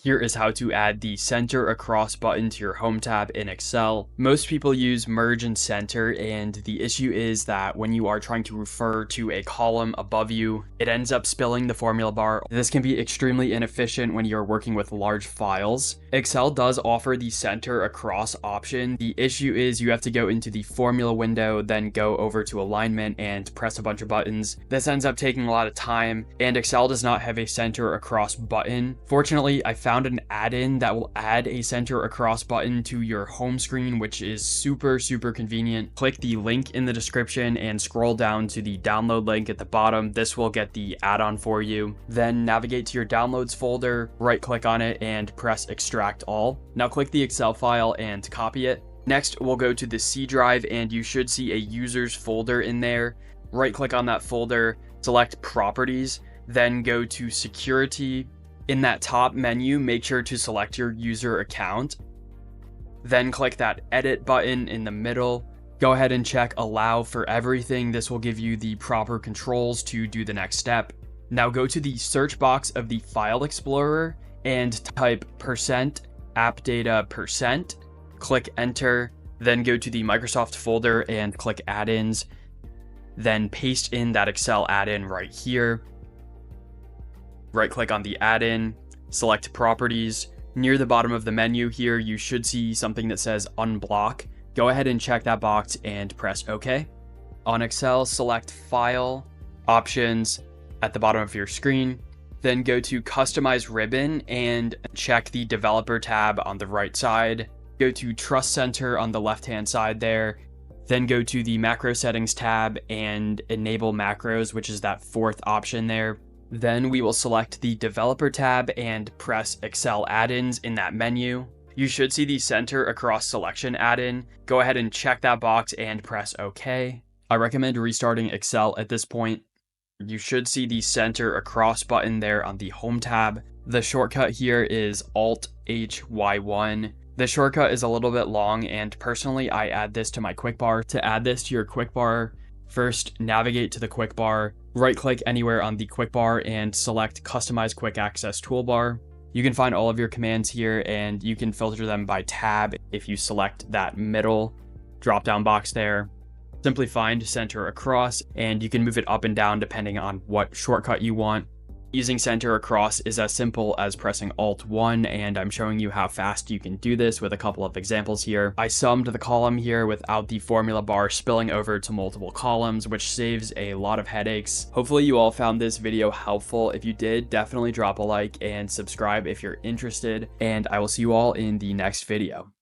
Here is how to add the center across button to your home tab in Excel. Most people use merge and center, and the issue is that when you are trying to refer to a column above you, it ends up spilling the formula bar. This can be extremely inefficient when you're working with large files. Excel does offer the center across option. The issue is you have to go into the formula window, then go over to alignment and press a bunch of buttons. This ends up taking a lot of time, and Excel does not have a center across button. Fortunately, I found an add-in that will add a center across button to your home screen, which is super convenient. Click the link in the description and scroll down to the download link at the bottom. This will get the add-on for you. Then navigate to your downloads folder, right click on it and press extract all. Now click the Excel file and copy it. Next, we'll go to the C drive and you should see a users folder in there. Right click on that folder, select properties, then go to security. In that top menu, make sure to select your user account. Then click that edit button in the middle. Go ahead and check allow for everything. This will give you the proper controls to do the next step. Now go to the search box of the File Explorer and type %appdata%. Click enter, then go to the Microsoft folder and click add-ins. Then paste in that Excel add-in right here. Right click on the add-in, select properties. Near the bottom of the menu here, you should see something that says unblock. Go ahead and check that box and press OK. On Excel, select File, Options at the bottom of your screen. Then go to Customize Ribbon and check the Developer tab on the right side. Go to Trust Center on the left-hand side there. Then go to the Macro Settings tab and Enable Macros, which is that fourth option there. Then we will select the Developer tab and press Excel Add-ins in that menu. You should see the Center Across Selection add-in. Go ahead and check that box and press OK. I recommend restarting Excel at this point. You should see the Center Across button there on the Home tab. The shortcut here is Alt-HY1. The shortcut is a little bit long, and personally I add this to my Quickbar. To add this to your Quickbar, first navigate to the Quickbar, right-click anywhere on the Quickbar and select Customize Quick Access Toolbar. You can find all of your commands here and you can filter them by tab if you select that middle drop-down box there. Simply find Center Across and you can move it up and down depending on what shortcut you want. Using Center Across is as simple as pressing Alt-1, and I'm showing you how fast you can do this with a couple of examples here. I summed the column here without the formula bar spilling over to multiple columns, which saves a lot of headaches. Hopefully you all found this video helpful. If you did, definitely drop a like and subscribe if you're interested, and I will see you all in the next video.